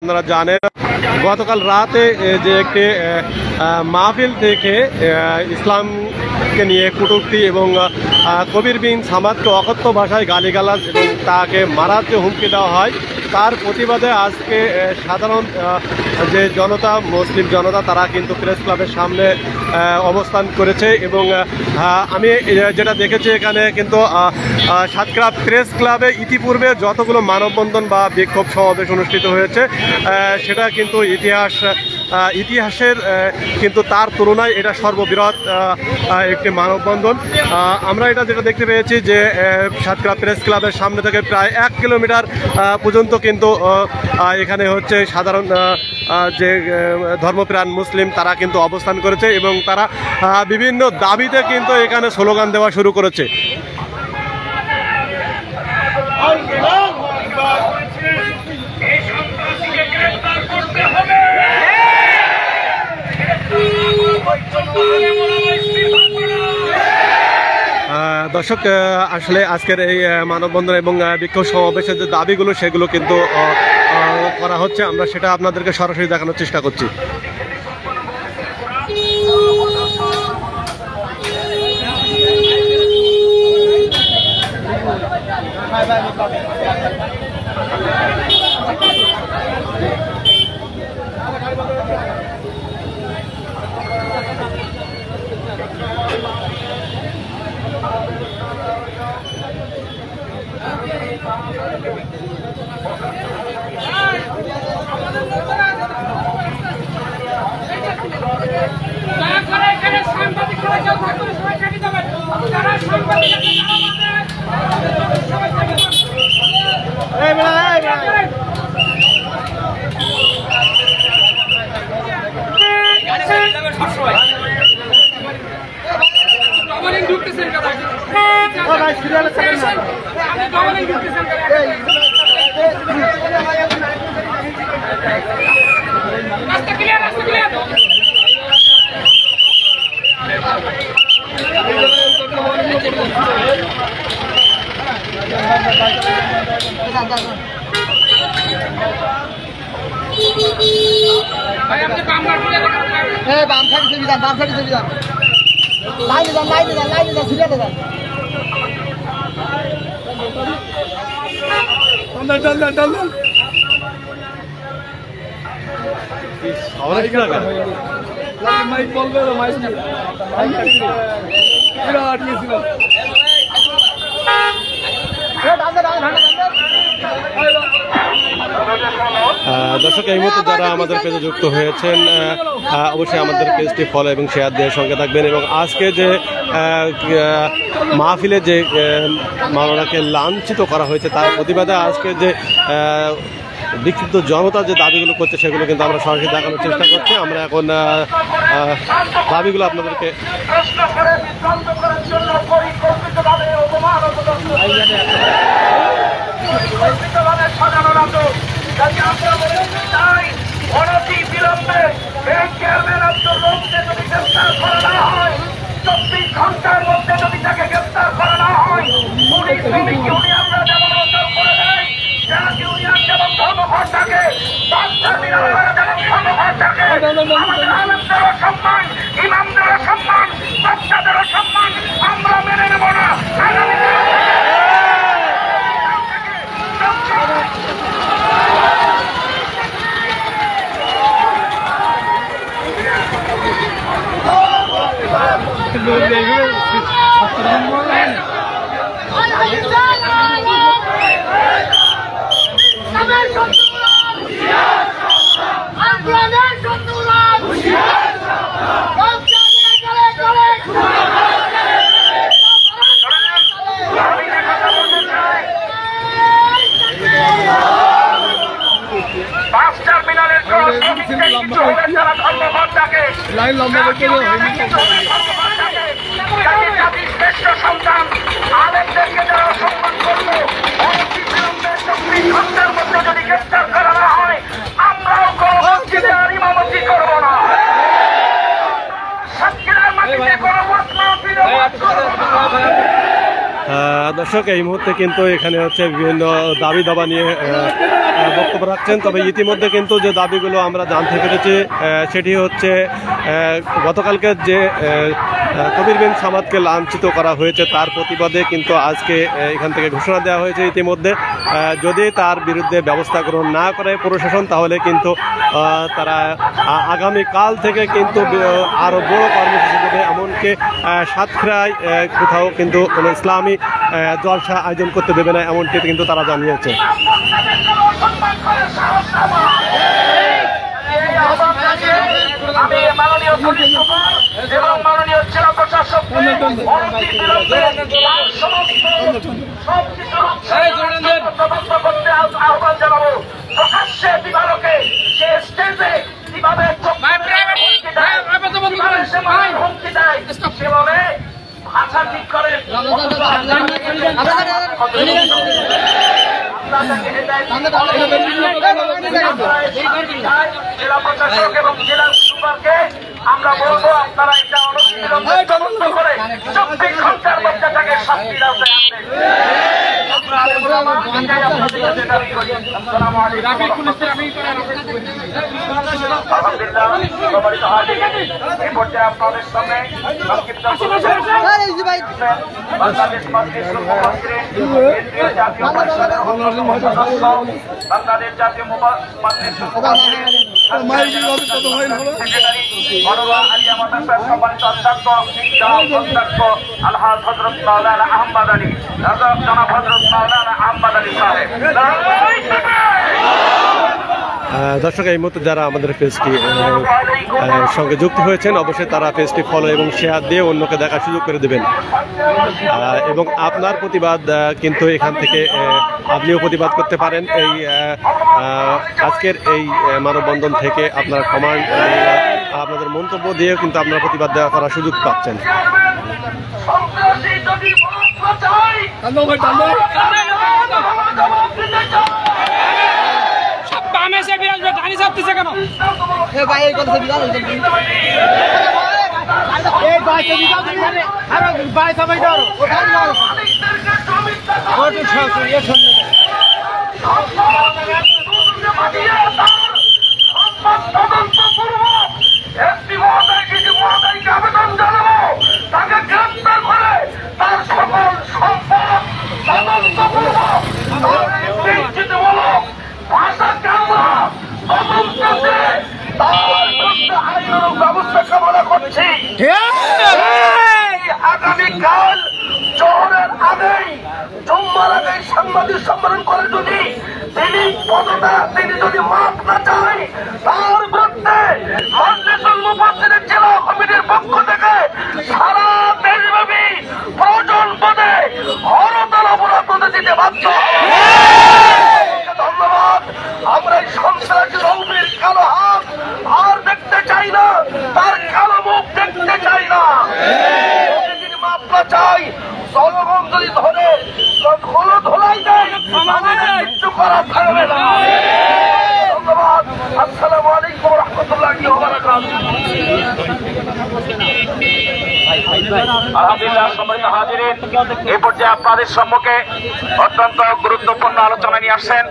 আপনারা জানেন গতকাল রাতে যে একটি মাহফিল থেকে ইসলামকে নিয়ে কটূক্তি এবং কবির বিন সামাদকে অকথ্য ভাষায় গালিগালাজ এবং তাকে মারার যে হুমকি দেওয়া হয় তার প্রতিবাদে আজকে সাধারণ যে জনতা মুসলিম জনতা তারা কিন্তু প্রেস ক্লাবের সামনে অবস্থান করেছে এবং আমি যেটা দেখেছি এখানে কিন্তু সাতক্ষীরা প্রেস ক্লাবে ইতিপূর্বে যতগুলো মানববন্ধন বা বিক্ষোভ সমাবেশ অনুষ্ঠিত হয়েছে সেটা কিন্তু ইতিহাসের কিন্তু তার তুলনায় এটা সর্ববৃহৎ একটি মানববন্ধন। আমরা এটা যেটা দেখতে পেয়েছি যে সাতক্ষীরা প্রেস ক্লাবের সামনে থেকে প্রায় 1 কিলোমিটার পর্যন্ত কিন্তু এখানে হচ্ছে সাধারণ যে ধর্মপ্রাণ মুসলিম তারা কিন্তু অবস্থান করেছে এবং তারা বিভিন্ন দাবিতে কিন্তু এখানে স্লোগান দেওয়া শুরু করেছে। দর্শক আসলে আজকের এই মানববন্ধন এবং বিক্ষোভ সমাবেশের যে দাবিগুলো সেগুলো কিন্তু করা হচ্ছে, আমরা সেটা আপনাদেরকে সরাসরি দেখানোর চেষ্টা করছি। দর্শক এই মুহূর্তে যারা আমাদের পেজে যুক্ত হয়েছেন অবশ্যই আমাদের পেজটি ফলো এবং শেয়ার দিয়ে সঙ্গে থাকবেন এবং আজকে যে মাহফিলে যে মাওলানাকে লাঞ্ছিত করা হয়েছে তার প্রতিবাদে আজকে যে বিক্ষিপ্ত জনতা যে দাবিগুলো করছে সেগুলো কিন্তু আমরা সরাসরি দেখানোর চেষ্টা করছি। আমরা এখন দাবিগুলো আপনাদেরকে ঘন্টার মধ্যে যদি তাকে গ্রেফতার করা না হয় সম্মান ইমামদেরও সম্মান বাচ্চাদেরও সম্মান আমরা মেনে নেব না। লাইন লম্বা করতে সন্তান আলেমদেরকে যারা সম্মান করবো ঘন্টার মধ্যে যদি গ্রেফতার করা না হয় আমরাও কোনো মসজিদে আর ইমামতি করবো না। সাতক্ষীরার মাটিতে কোনো দর্শক এই মুহূর্তে কিন্তু এখানে হচ্ছে বিভিন্ন দাবি দাবা নিয়ে বক্তব্য রাখছেন। তবে ইতিমধ্যে কিন্তু যে দাবিগুলো আমরা জানতে পেরেছি সেটি হচ্ছে গতকালকে যে কবির বিন সামাদকে লাঞ্ছিত করা হয়েছে তার প্রতিবাদে কিন্তু আজকে এখান থেকে ঘোষণা দেওয়া হয়েছে ইতিমধ্যে যদি তার বিরুদ্ধে ব্যবস্থা গ্রহণ না করে প্রশাসন তাহলে কিন্তু তারা আগামীকাল থেকে কিন্তু আরও বড় কর্মসূচি দেবে। এমনকি সাতক্ষীরায় কোথাও কিন্তু কোনো ইসলামী জলসা আয়োজন করতে দেবে না এমনটি কিন্তু তারা জানিয়েছে। আমি মাননীয় পুলিশ সুপার এবং মাননীয় জেলা প্রশাসক তদন্ত করতে আহ্বান জানাবো। প্রকাশ্যে দিবালোকে সে স্টেজে কিভাবে হুমকি দেয় সে বলে ভাষা ঠিক করে জেলা প্রশাসক এবং জেলা সুপারকে আমরা বলবো আপনারা এটা তদন্ত করে 24 ঘন্টার মধ্যে তাকে শাস্তির আওতায় আনবেন। আপনাদের সামনে বাংলাদেশ বাংলাদেশ জাতীয় সম্মানিত অধ্যক্ষ আলহাজ হযরত মাওলানা আহমদ আলী জনাব হযরত মাওলানা আহমদ আলী সাহেব। দর্শক এই মুহূর্তে যারা আমাদের পেজটি সঙ্গে যুক্ত হয়েছেন অবশ্যই তারা পেজটি ফলো এবং শেয়ার দিয়ে অন্যকে দেখার সুযোগ করে দেবেন এবং আপনার প্রতিবাদ কিন্তু এখান থেকে আপনিও প্রতিবাদ করতে পারেন। এই আজকের এই মানববন্ধন থেকে আপনারা কমান্ড আপনাদের মন্তব্য দিয়ে কিন্তু আপনারা প্রতিবাদ দেওয়া করার সুযোগ পাচ্ছেন। আবেদন জানাবো তাকে গ্রেফতার করে তার সকল সম্পদ ভাষা কামরা ব্যবস্থা কামনা করছি। আগামীকাল জোহরের আগেই জুম্মার আগেই সাংবাদিক সম্মেলন করে যদি তিনি যদি মাফ না চায় তার বিরুদ্ধে মাজলিসুল মুফাসসিরিন জেলা কমিটির পক্ষ থেকে সারা দেশব্যাপী প্রয়োজন বোধে হরতাল অবরোধ দিতে বাধ্য। ধন্যবাদ। আমরা এই সন্ত্রাসী রৌদ্রের কালো হাত আর দেখতে চাই না, তার কালো মুখ দেখতে চাই না। তিনি মাফ না চাই জনগণ যদি ধরে হলো ধোলাই দেয় আমাদের কিছু করা থাকবে না। ধন্যবাদ। আসসালামু আলাইকুম রহমতুল্লাহি ওয়া বারাকাতুহু। আলহামদুলিল্লাহ সম্মানিত হাজিরিন, এই পর্যায়ে আপনাদের সম্মুখে অত্যন্ত গুরুত্বপূর্ণ আলোচনা নিয়ে আসছেন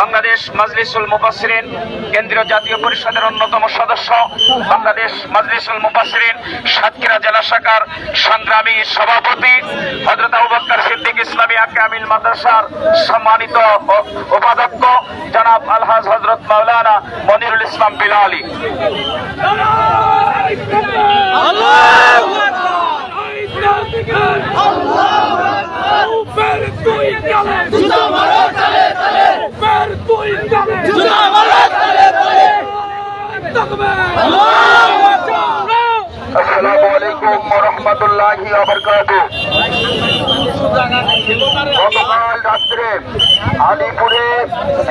বাংলাদেশ মাজলিসুল মুফাসসিরিন কেন্দ্রীয় জাতীয় পরিষদের অন্যতম সদস্য, বাংলাদেশ মাজলিসুল মুফাসসিরিন সাতক্ষীরা জেলা শাখার সংগ্রামী সভাপতি হযরত আবু বকর সিদ্দিক ইসলামী কামিল মাদ্রাসার সম্মানিত উপাধ্যক্ষ জনাব আলহাজ হযরত মাওলানা মনিরুল ইসলাম বিলালী। আসসালামু আলাইকুম ওয়া রাহমাতুল্লাহি ওয়া বারাকাতুহু। গতকাল রাত্রে আলিপুরে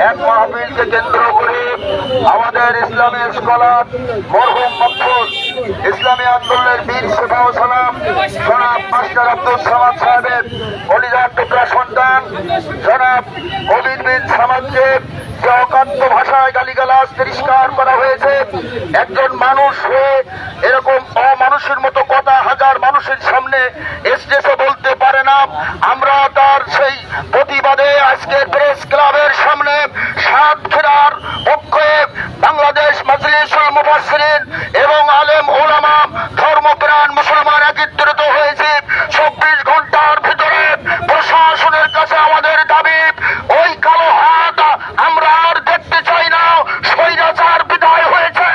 এক মাহফিলকে কেন্দ্র করে আমাদের ইসলামী স্কলার মরহুম মকবুল ইসলামী আন্দোলনের বীর সেফাও সালাম জনাব মাস্টার আব্দুল সামাদ সাহেবের কলিজার টুকরা সন্তান জনাব কবির বিন সামাদকে যে অকান্ত ভাষায় গালিগালাজ তিরস্কার করা হয়েছে, একজন মানুষ হয়ে এরকম অমানুষের মতো কথা হাজার মানুষের সামনে স্টেজে বলতে পারে না। আমরা তার সেই প্রতিবাদে আজকে প্রেস ক্লাবের সামনে সাতক্ষীরার পক্ষে বাংলাদেশ মাজলিসুল মুফাসসিরিন এবং আলেম উলামা ধর্মপ্রাণ মুসলমান একত্রিত হয়েছে। 24 ঘন্টার ভিতরে প্রশাসনের কাছে আমাদের দাবি, ওই কালো হাত আমরা আর দেখতে চাই না। স্বৈরাচার বিদায় হয়েছে,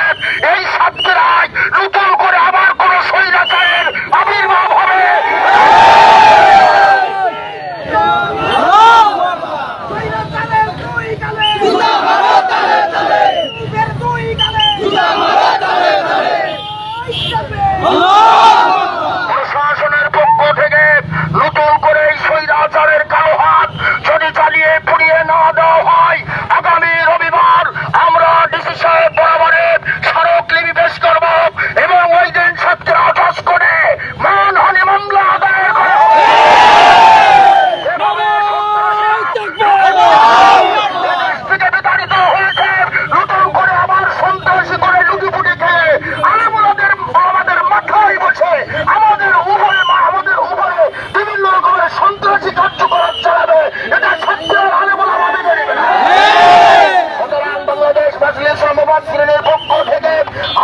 এই সাতক্ষীরায় নতুন করে আবার কোন স্বৈরাচারের আবির্ভাব হবে। প্রশাসনের পক্ষ থেকে নতুন করে এই স্বৈরাচারের কালো হাত যদি চালিয়ে পুড়িয়ে না দেওয়া হয়, আগামী রবিবার আমরা ডিসি সাহেব বরাবরে স্মারকলিপি পেশ করব এবং ওই দিন সাতক্ষীরা আঠাশ করে মানহানি মামলা দায়ের করা হবে। বিতাড়িত হয়েছে নতুন করে আবার সন্ত্রাসী করে লুটিপুটি খেয়ে আমাদের মাথায় বসে আমাদের উপরে বিভিন্ন রকমের সন্ত্রাসী কার্যকলাপ চালাবে। এটা সাতক্ষীরার আলেমুল আমাদের মেনে নেবে না। সুতরাং বাংলাদেশ মাজলিসুল মুফাসসিরিনের পক্ষ থেকে,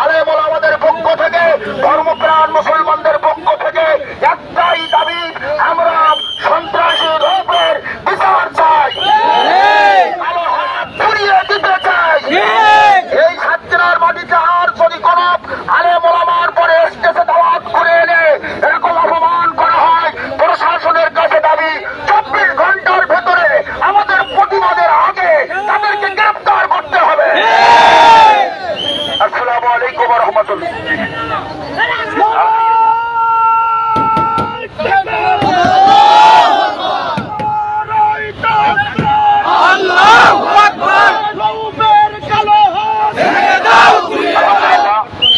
আলেমুল আমাদের পক্ষ থেকে, ধর্মপ্রাণ মুসলমানদের পক্ষ থেকে একটাই দাবি, আমরা সন্ত্রাসী রূপের বিচার চাই, কালো হাত পুড়িয়ে দিতে চাই। এই সাতক্ষীরার মাটিতে আর যদি কোন আলেম ওলামার পরে স্টেজে দাওয়াত করে এনে এরকম অপমান করা হয়, প্রশাসনের কাছে দাবি 24 ঘন্টার ভেতরে আমাদের প্রতিবাদের আগে তাদেরকে গ্রেফতার করতে হবে। আসসালামু আলাইকুম ওয়া রাহমাতুল্লাহ।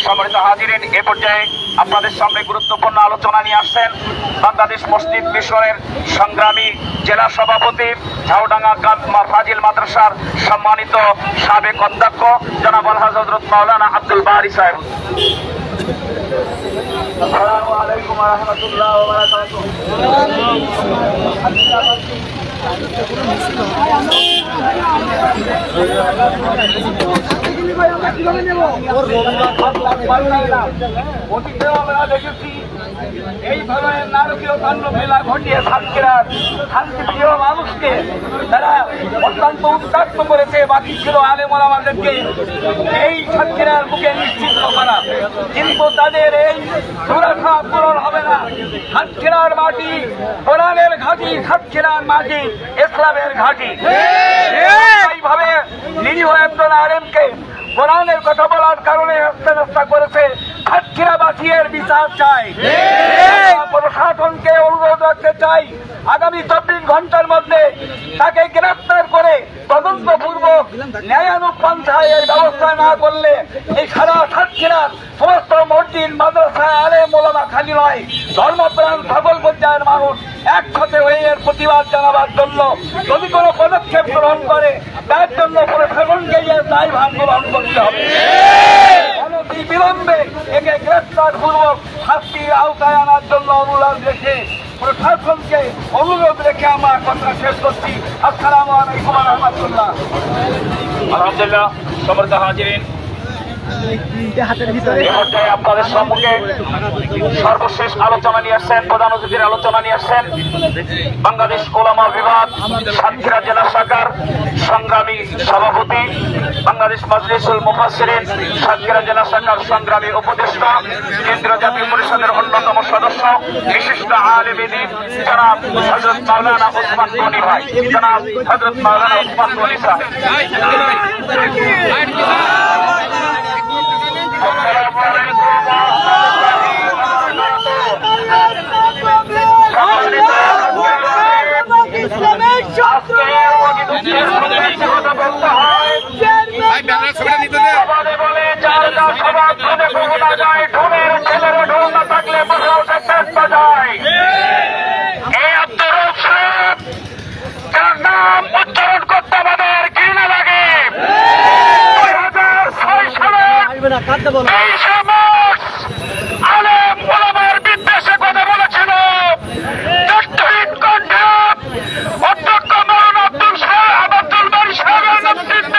সম্মানিত হাজিরিন, এ পর্যায়ে আপনাদের সামনে গুরুত্বপূর্ণ আলোচনা নিয়ে আসছেন বাংলাদেশ মসজিদ মিশনের সংগ্রামী জেলা সভাপতি, ঝাউডাঙ্গা ফাজিল মাদ্রাসার সম্মানিত সাবেক অধ্যক্ষ জনাব আলহাজ হযরত মাওলানা আব্দুল বারী সাহেব। আসসালামু আলাইকুম ওয়া রাহমাতুল্লাহি ওয়া বারাকাতুহু। আমরা দেখেছি এই ধরনের নারকীয় কাণ্ড মেলা ঘটিয়ে সাতক্ষীরার শান্তিপ্রিয় মানুষকে তারা অত্যন্ত উত্ত্যক্ত করেছে। বাকি ছিল আলেম ওলামাদেরকে এই সাতক্ষীরার বুকে নিশ্চিন্ত করা, কিন্তু তাদের এই দুরাশা পূরণ হবে না। সাতক্ষীরার মাটি কোরআনের ঘাঁটি, সাতক্ষীরার মাটি ইসলামের ঘাঁটি। এইভাবে নিরীহ একজন আলেমকে কোরআনের কথা বলার কারণে হত্যা করেছে। সাতক্ষীরাবাসীর বিচার চাই। প্রশাসনকে অনুরোধ রাখতে চাই, আগামী 24 ঘন্টার মধ্যে তাকে গ্রেফতার করে তদন্তপূর্বক ন্যায়ানুগ পন্থায় এর ব্যবস্থা না করলে এই সারা সাতক্ষীরার সমস্ত মসজিদ মাদ্রাসা আলেম ওলামা খালি নয়, ধর্মপ্রাণ সকল পর্যায়ের মানুষ একসাথে হয়ে এর প্রতিবাদ জানাবার জন্য যদি কোনো পদক্ষেপ গ্রহণ করে তার জন্য প্রশাসনকে এর দায়ভার গ্রহণ করতে হবে। অনতি বিলম্বে একে গ্রেফতার পূর্বক শাস্তির আওতায় আনার জন্য অনুরোধ রেখে প্রশাসনকে অনুরোধ রেখে আমার কথা শেষ করছি। আসসালামু আলাইকুম ওয়া রাহমাতুল্লাহ। আলহামদুলিল্লাহ, সম্মানিত হাজিরিন, আপনাদের সম্মুখে সর্বশেষ আলোচনা নিয়ে আসছেন, প্রধান অতিথির আলোচনা নিয়ে আসছেন বাংলাদেশ ওলামা বিভাগ সাতক্ষীরা জেলা শাখার সংগ্রামী সভাপতি, বাংলাদেশ মাজলিসুল মুফাসসিরিন সাতক্ষীরা জেলা শাখার সংগ্রামী উপদেষ্টা, কেন্দ্রীয় জাতীয় পরিষদের অন্যতম সদস্য, বিশিষ্ট আলেম দ্বীন জনাব হযরত মাওলানা ওসমান গনি ভাই, জনাব হযরত মাওলানা ওসমান গনি সাহেব। নাম উচ্চারণ করতে আমাদের ঘৃণা লাগে। 2006 সালে এই সমাজ আলেম ওলামার বিদ্বেষে কথা বলেছিল। অধ্যক্ষ মাওলানা আব্দুল বারী সাহেবের নেতৃত্বে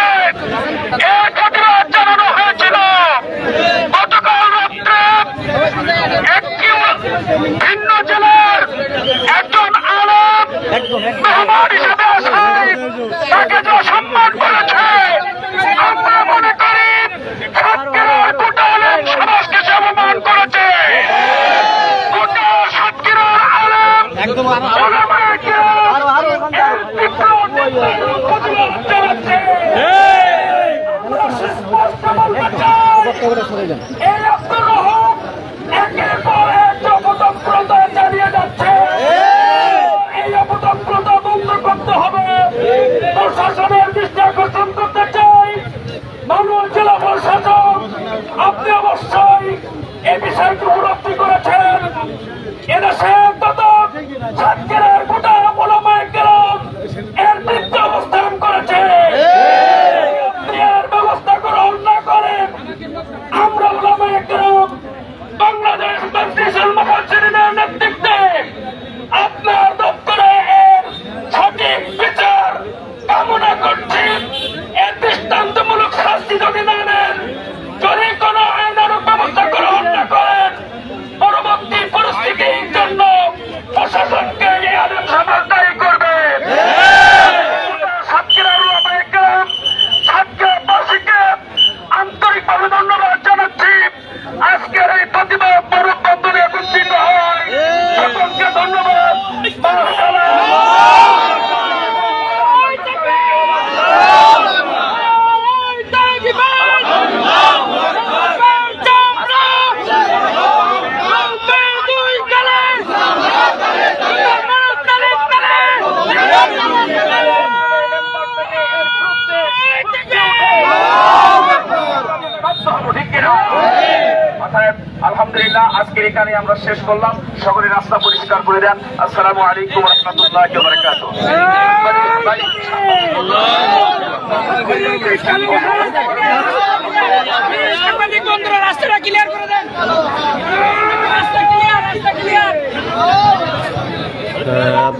প্রশ্ন বলতে চাই, এই আব্দুর রহমান একের পর এক অপতৎপরতা চালিয়ে যাচ্ছে। এই অপতৎপরতা বন্ধ করতে হবে। প্রশাসনের দৃষ্টি আকর্ষণ করতে চাই, মাননীয় জেলা প্রশাসক আপনি অবশ্যই এই বিষয়টি উপলব্ধি করেছেন। এদেশে তত ছাত্রের গোটা ওলামায়ে কেরাম এর বিরুদ্ধে অবস্থান করেছে। আপনি এর ব্যবস্থা গ্রহণ না করেন, আমরা ওলামায়ে কেরাম বাংলাদেশ মজলিসুল মুফাসসিরিনের নেতৃত্বে আপনার দপ্তরে এর সঠিক বিচার কামনা করছি। এর দৃষ্টান্তমূলক শাস্তি যদি না নেন, যদি কোন আইনানুগ ব্যবস্থা গ্রহণ না করেন, পরবর্তী পরিস্থিতির জন্য প্রশাসনকে এই আদেশ সমাজ দায়ী করবে। সাতক্ষীরার ওলামায়ে কেরাম সাতক্ষীরাবাসীকে আন্তরিকভাবে ধন্যবাদ জানাচ্ছি। আজকের এই প্রতিবাদ মানববন্ধনে একত্রিত হয়, সকলকে ধন্যবাদ। আলহামদুলিল্লাহ, আজকের এখানে আমরা শেষ করলাম। সকলে রাস্তা পরিষ্কার করে দেন। আসসালামু আলাইকুম ওয়া রাহমাতুল্লাহি ওয়া বারাকাতুহু। রাস্তাটা ক্লিয়ার করে দেন, রাস্তা ক্লিয়ার, রাস্তা ক্লিয়ার।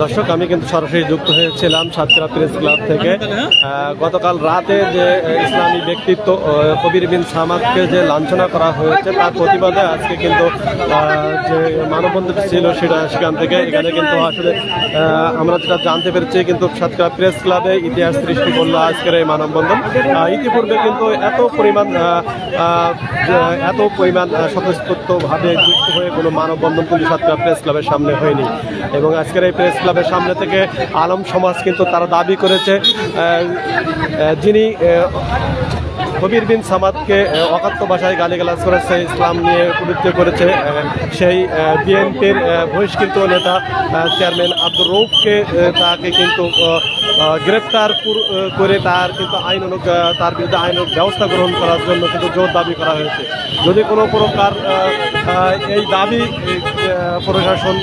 দর্শক, আমি কিন্তু সরাসরি যুক্ত হয়েছিলাম সাতক্ষীরা প্রেস ক্লাব থেকে। গতকাল রাতে যে ইসলামী ব্যক্তিত্ব কবির বিন সামাদকে যে লাঞ্ছনা করা হয়েছে, তার প্রতিবাদে আজকে কিন্তু যে মানববন্ধনটি ছিল সেখান থেকে এখানে কিন্তু আসলে আমরা যেটা জানতে পেরেছি, কিন্তু সাতক্ষীরা প্রেস ক্লাবে ইতিহাস সৃষ্টি করলো আজকের এই মানববন্ধন। ইতিপূর্বে কিন্তু এত পরিমাণ স্বতঃস্ফূর্তভাবে যুক্ত হয়ে কোনো মানববন্ধন কিন্তু সাতক্ষীরা প্রেস ক্লাবের সামনে হয়নি। এবং আজকের এই প্রেস ক্লাবের সামনে থেকে আলম সমাজ কিন্তু তারা দাবি করেছে, যিনি কবির বিন সামাদকে অকাত্য ভাষায় গালিগালাজ করেছে, ইসলাম নিয়ে কটূক্তি করেছে, সেই বিএনপির বহিষ্কৃত নেতা চেয়ারম্যান আব্দুর রৌফকে তাকে কিন্তু গ্রেপ্তার করে তার বিরুদ্ধে আইনানুগ ব্যবস্থা গ্রহণ করার জন্য কিন্তু জোর দাবি করা হয়েছে। যদি কোনো প্রকার এই দাবি প্রশাসন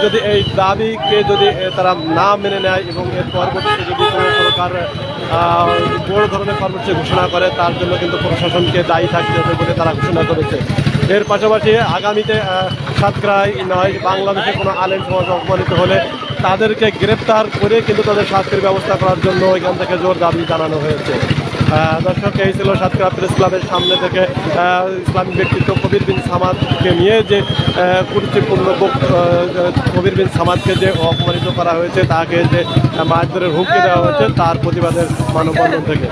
যদি এই দাবিকে যদি তারা না মেনে নেয় এবং এর পরবর্তীতে যদি কোনো প্রকার বড় ধরনের কর্মসূচি ঘোষণা করে, তার জন্য কিন্তু প্রশাসনকে দায়ী থাকতে হবে বলে তারা ঘোষণা করেছে। এর পাশাপাশি আগামীতে সাতক্ষীরায় নয়, বাংলাদেশে কোনো আলেম সমাজ অপমানিত হলে তাদেরকে গ্রেপ্তার করে কিন্তু তাদের শাস্তির ব্যবস্থা করার জন্য এখান থেকে জোর দাবি জানানো হয়েছে। দর্শক, এই ছিল সাতক্ষীরা প্রেস ক্লাবের সামনে থেকে ইসলামী ব্যক্তিত্ব কবির বিন সামাদকে নিয়ে যে কুরুচিপূর্ণ কবির বিন সামাদকে যে অপমানিত করা হয়েছে, তাকে যে মারধরের হুমকি দেওয়া হয়েছে, তার প্রতিবাদের মানববন্ধন থেকে।